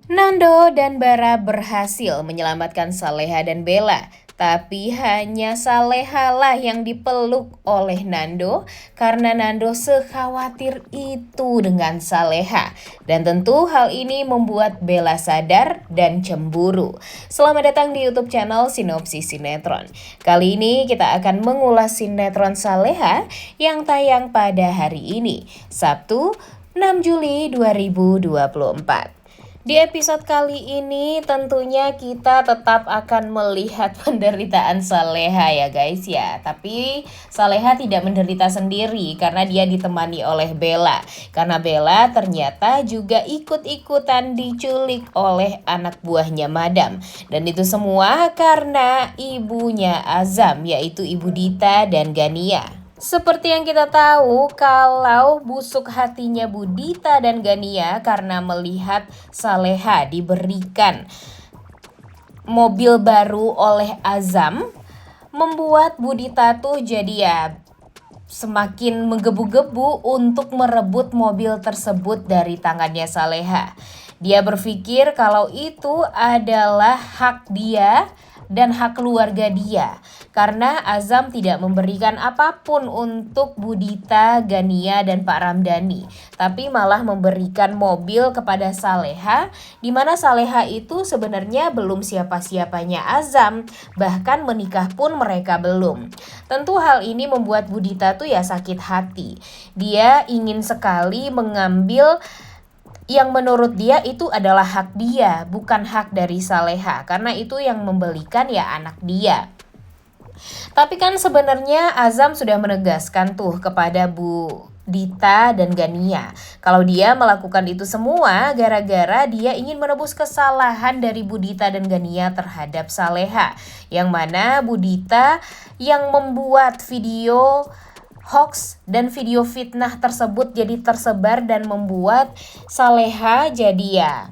Nando dan Bara berhasil menyelamatkan Saleha dan Bella, tapi hanya Saleha lah yang dipeluk oleh Nando karena Nando sekhawatir itu dengan Saleha. Dan tentu hal ini membuat Bella sadar dan cemburu. Selamat datang di YouTube channel Sinopsis Sinetron. Kali ini kita akan mengulas sinetron Saleha yang tayang pada hari ini, Sabtu 6 Juli 2024. Di episode kali ini tentunya kita tetap akan melihat penderitaan Saleha ya guys ya. Tapi Saleha tidak menderita sendiri karena dia ditemani oleh Bella. Karena Bella ternyata juga ikut-ikutan diculik oleh anak buahnya Madam. Dan itu semua karena ibunya Azam, yaitu Ibu Dita dan Gania. Seperti yang kita tahu, kalau busuk hatinya Bu Dita dan Gania karena melihat Saleha diberikan mobil baru oleh Azam, membuat Bu Dita tuh jadi ya semakin menggebu-gebu untuk merebut mobil tersebut dari tangannya Saleha. Dia berpikir kalau itu adalah hak dia dan hak keluarga dia, karena Azam tidak memberikan apapun untuk Bu Dita, Gania, dan Pak Ramdhani, tapi malah memberikan mobil kepada Saleha, di mana Saleha itu sebenarnya belum siapa-siapanya Azam, bahkan menikah pun mereka belum. Tentu hal ini membuat Bu Dita tuh ya sakit hati. Dia ingin sekali mengambil yang menurut dia itu adalah hak dia, bukan hak dari Saleha, karena itu yang membelikan ya anak dia. Tapi kan sebenarnya Azam sudah menegaskan tuh kepada Bu Dita dan Gania kalau dia melakukan itu semua gara-gara dia ingin menebus kesalahan dari Bu Dita dan Gania terhadap Saleha, yang mana Bu Dita yang membuat video hoax dan video fitnah tersebut jadi tersebar dan membuat Saleha jadi ya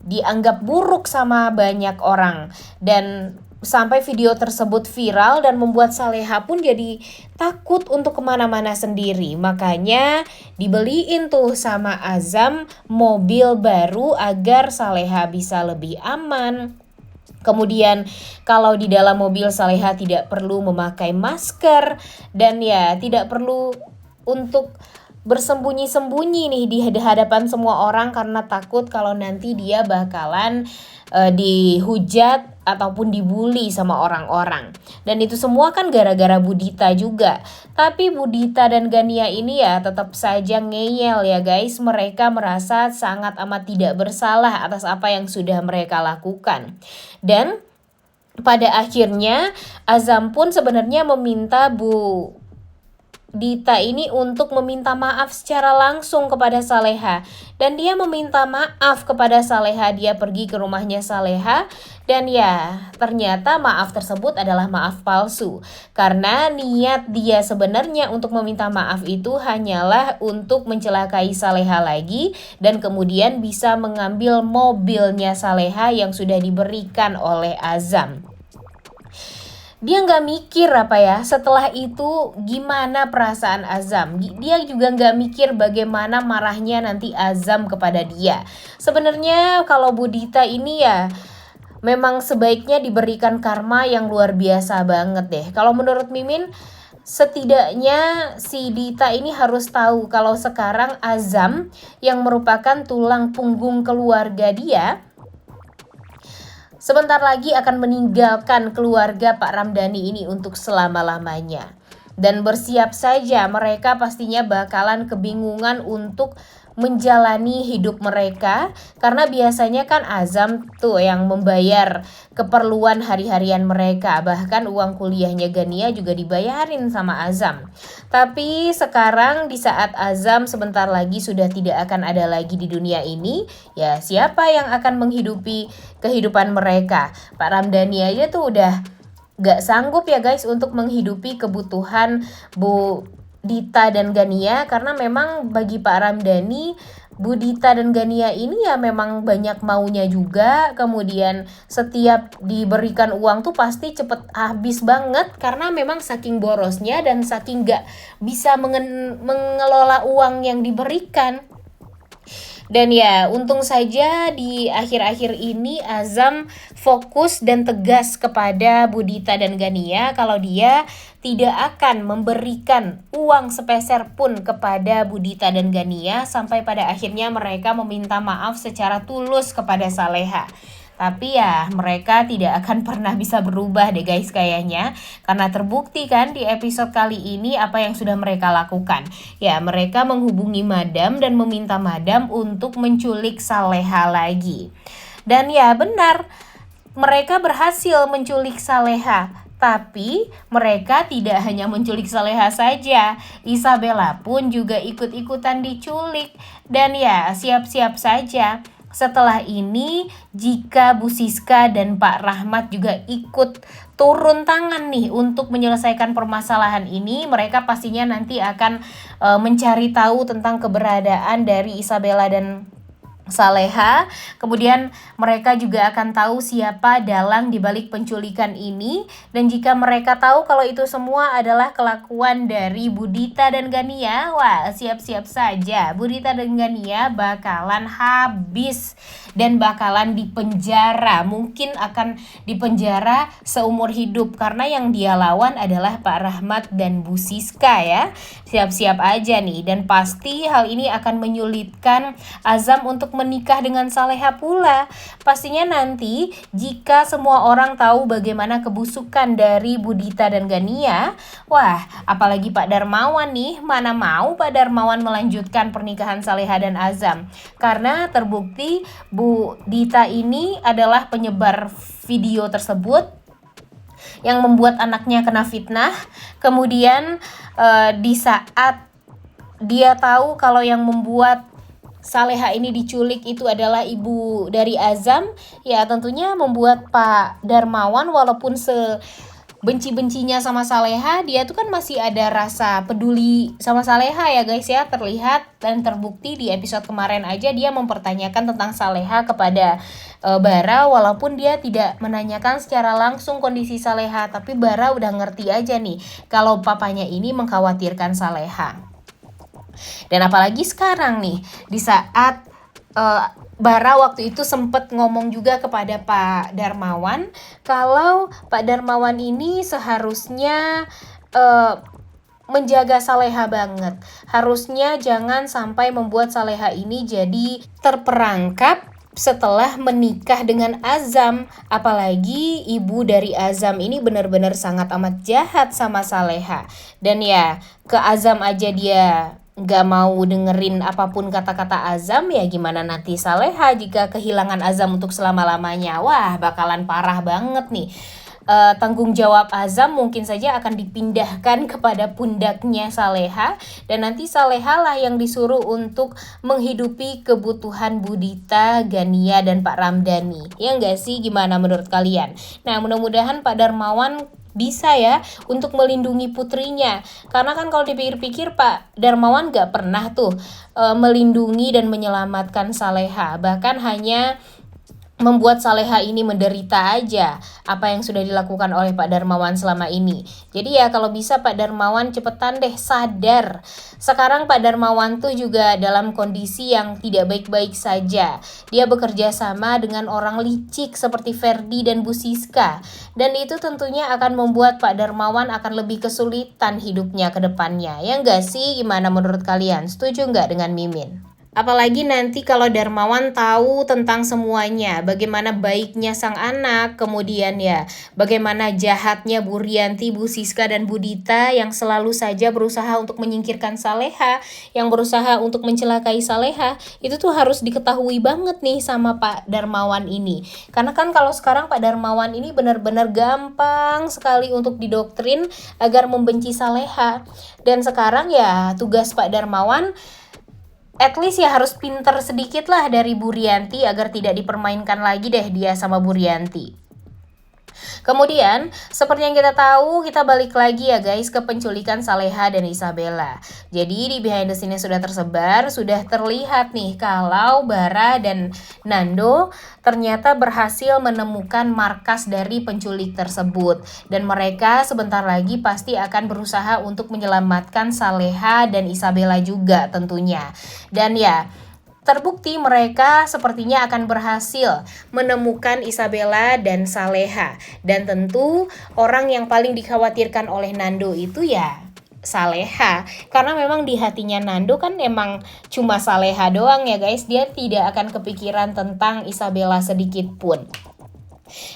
dianggap buruk sama banyak orang, dan sampai video tersebut viral dan membuat Saleha pun jadi takut untuk kemana-mana sendiri. Makanya dibeliin tuh sama Azam mobil baru agar Saleha bisa lebih aman. Kemudian kalau di dalam mobil Saleha tidak perlu memakai masker dan ya tidak perlu untuk bersembunyi-sembunyi nih di hadapan semua orang karena takut kalau nanti dia bakalan dihujat ataupun dibully sama orang-orang. Dan itu semua kan gara-gara Bu Dita juga. Tapi Bu Dita dan Gania ini ya tetap saja ngeyel ya guys. Mereka merasa sangat amat tidak bersalah atas apa yang sudah mereka lakukan. Dan pada akhirnya Azam pun sebenarnya meminta Bu Dita ini untuk meminta maaf secara langsung kepada Saleha, dan dia meminta maaf kepada Saleha. Dia pergi ke rumahnya Saleha dan ya ternyata maaf tersebut adalah maaf palsu, karena niat dia sebenarnya untuk meminta maaf itu hanyalah untuk mencelakai Saleha lagi dan kemudian bisa mengambil mobilnya Saleha yang sudah diberikan oleh Azam. Dia nggak mikir apa ya setelah itu gimana perasaan Azam. Dia juga nggak mikir bagaimana marahnya nanti Azam kepada dia. Sebenarnya kalau Bu Dita ini ya memang sebaiknya diberikan karma yang luar biasa banget deh. Kalau menurut Mimin, setidaknya si Dita ini harus tahu kalau sekarang Azam yang merupakan tulang punggung keluarga dia sebentar lagi akan meninggalkan keluarga Pak Ramdhani ini untuk selama-lamanya. Dan bersiap saja mereka pastinya bakalan kebingungan untuk menjalani hidup mereka, karena biasanya kan Azam tuh yang membayar keperluan hari-harian mereka, bahkan uang kuliahnya Gania juga dibayarin sama Azam. Tapi sekarang di saat Azam sebentar lagi sudah tidak akan ada lagi di dunia ini, ya siapa yang akan menghidupi kehidupan mereka? Pak Ramdhani aja tuh udah gak sanggup ya guys untuk menghidupi kebutuhan Bu Dita dan Gania, karena memang bagi Pak Ramdhani Bu Dita dan Gania ini ya memang banyak maunya juga. Kemudian setiap diberikan uang tuh pasti cepet habis banget karena memang saking borosnya dan saking gak bisa mengelola uang yang diberikan. Dan ya, untung saja di akhir-akhir ini Azam fokus dan tegas kepada Budita dan Gania kalau dia tidak akan memberikan uang sepeser pun kepada Budita dan Gania sampai pada akhirnya mereka meminta maaf secara tulus kepada Saleha. Tapi ya mereka tidak akan pernah bisa berubah deh guys kayaknya. Karena terbukti kan di episode kali ini apa yang sudah mereka lakukan. Ya mereka menghubungi Madam dan meminta Madam untuk menculik Saleha lagi. Dan ya benar, mereka berhasil menculik Saleha. Tapi mereka tidak hanya menculik Saleha saja, Isabella pun juga ikut-ikutan diculik. Dan ya siap-siap saja setelah ini jika Bu Siska dan Pak Rahmat juga ikut turun tangan nih untuk menyelesaikan permasalahan ini, mereka pastinya nanti akan mencari tahu tentang keberadaan dari Isabella dan Saleha. Kemudian mereka juga akan tahu siapa dalang di balik penculikan ini. Dan jika mereka tahu kalau itu semua adalah kelakuan dari Budita dan Gania, wah siap-siap saja Budita dan Gania bakalan habis dan bakalan dipenjara. Mungkin akan dipenjara seumur hidup karena yang dia lawan adalah Pak Rahmat dan Bu Siska ya. Siap-siap aja nih, dan pasti hal ini akan menyulitkan Azam untuk menikah dengan Saleha pula. Pastinya nanti jika semua orang tahu bagaimana kebusukan dari Budita dan Gania, wah apalagi Pak Darmawan nih, mana mau Pak Darmawan melanjutkan pernikahan Saleha dan Azam. Karena terbukti Bu Dita ini adalah penyebar video tersebut yang membuat anaknya kena fitnah. Kemudian di saat dia tahu kalau yang membuat Saleha ini diculik itu adalah ibu dari Azam, ya tentunya membuat Pak Darmawan walaupun benci-bencinya sama Saleha, dia tuh kan masih ada rasa peduli sama Saleha ya guys ya. Terlihat dan terbukti di episode kemarin aja dia mempertanyakan tentang Saleha kepada Bara, walaupun dia tidak menanyakan secara langsung kondisi Saleha, tapi Bara udah ngerti aja nih kalau papanya ini mengkhawatirkan Saleha. Dan apalagi sekarang nih di saat Bara waktu itu sempat ngomong juga kepada Pak Darmawan kalau Pak Darmawan ini seharusnya menjaga Saleha banget. Harusnya jangan sampai membuat Saleha ini jadi terperangkap setelah menikah dengan Azam. Apalagi ibu dari Azam ini benar-benar sangat amat jahat sama Saleha. Dan ya ke Azam aja dia gak mau dengerin apapun kata-kata Azam, ya gimana nanti Saleha jika kehilangan Azam untuk selama-lamanya. Wah bakalan parah banget nih. Tanggung jawab Azam mungkin saja akan dipindahkan kepada pundaknya Saleha, dan nanti Saleha lah yang disuruh untuk menghidupi kebutuhan Budita, Gania, dan Pak Ramdhani. Ya enggak sih, gimana menurut kalian? Nah mudah-mudahan Pak Darmawan bisa ya untuk melindungi putrinya, karena kan kalau dipikir-pikir Pak Darmawan gak pernah tuh melindungi dan menyelamatkan Saleha, bahkan hanya membuat Saleha ini menderita aja apa yang sudah dilakukan oleh Pak Darmawan selama ini. Jadi ya kalau bisa Pak Darmawan cepetan deh sadar. Sekarang Pak Darmawan tuh juga dalam kondisi yang tidak baik-baik saja. Dia bekerja sama dengan orang licik seperti Ferdi dan Bu Siska. Dan itu tentunya akan membuat Pak Darmawan akan lebih kesulitan hidupnya ke depannya. Ya enggak sih? Gimana menurut kalian? Setuju enggak dengan Mimin? Apalagi nanti kalau Darmawan tahu tentang semuanya, bagaimana baiknya sang anak, kemudian ya bagaimana jahatnya Bu Rianti, Bu Siska, dan Budita yang selalu saja berusaha untuk menyingkirkan Saleha, yang berusaha untuk mencelakai Saleha, itu tuh harus diketahui banget nih sama Pak Darmawan ini. Karena kan kalau sekarang Pak Darmawan ini benar-benar gampang sekali untuk didoktrin agar membenci Saleha. Dan sekarang ya tugas Pak Darmawan at least ya harus pinter sedikit lah dari Bu Rianti agar tidak dipermainkan lagi deh dia sama Bu Rianti. Kemudian, seperti yang kita tahu, kita balik lagi ya guys ke penculikan Saleha dan Isabella. Jadi di behind the scene sudah tersebar, sudah terlihat nih kalau Bara dan Nando ternyata berhasil menemukan markas dari penculik tersebut. Dan mereka sebentar lagi pasti akan berusaha untuk menyelamatkan Saleha dan Isabella juga tentunya. Dan ya, Terbukti mereka sepertinya akan berhasil menemukan Isabella dan Saleha. Dan tentu orang yang paling dikhawatirkan oleh Nando itu ya Saleha. Karena memang di hatinya Nando kan emang cuma Saleha doang ya guys. Dia tidak akan kepikiran tentang Isabella sedikit pun.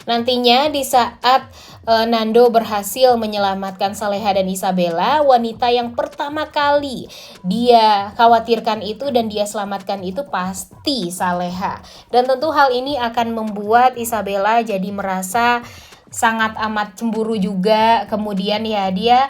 Nantinya di saat Nando berhasil menyelamatkan Saleha dan Isabella, wanita yang pertama kali dia khawatirkan itu dan dia selamatkan itu pasti Saleha. Dan tentu hal ini akan membuat Isabella jadi merasa sangat amat cemburu juga. Kemudian ya dia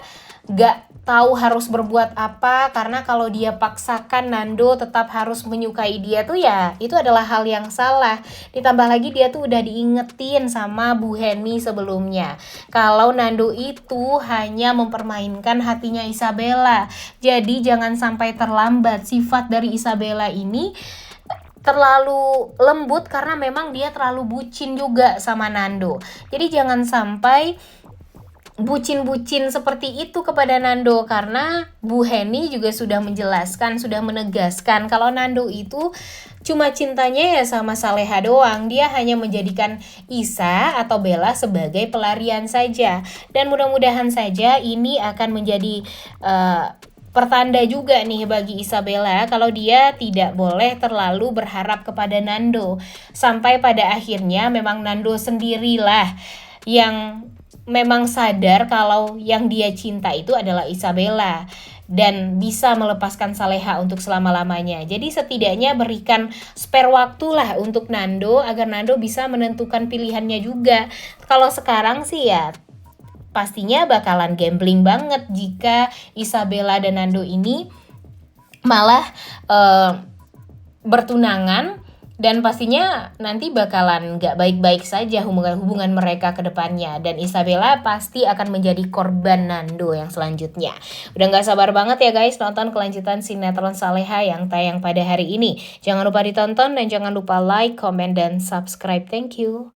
gak tahu harus berbuat apa, karena kalau dia paksakan Nando tetap harus menyukai dia tuh ya itu adalah hal yang salah. Ditambah lagi dia tuh udah diingetin sama Bu Henny sebelumnya kalau Nando itu hanya mempermainkan hatinya Isabella. Jadi jangan sampai terlambat. Sifat dari Isabella ini terlalu lembut karena memang dia terlalu bucin juga sama Nando. Jadi jangan sampai bucin-bucin seperti itu kepada Nando, karena Bu Henny juga sudah menjelaskan, sudah menegaskan kalau Nando itu cuma cintanya ya sama Saleha doang. Dia hanya menjadikan Isa atau Bella sebagai pelarian saja. Dan mudah-mudahan saja ini akan menjadi pertanda juga nih bagi Isabella kalau dia tidak boleh terlalu berharap kepada Nando. Sampai pada akhirnya memang Nando sendirilah yang memang sadar kalau yang dia cinta itu adalah Isabella dan bisa melepaskan Saleha untuk selama-lamanya. Jadi setidaknya berikan spare waktu lah untuk Nando agar Nando bisa menentukan pilihannya juga. Kalau sekarang sih ya pastinya bakalan gambling banget jika Isabella dan Nando ini malah bertunangan. Dan pastinya nanti bakalan gak baik-baik saja hubungan mereka ke depannya. Dan Isabella pasti akan menjadi korban Nando yang selanjutnya. Udah gak sabar banget ya guys nonton kelanjutan sinetron Saleha yang tayang pada hari ini. Jangan lupa ditonton dan jangan lupa like, comment, dan subscribe. Thank you.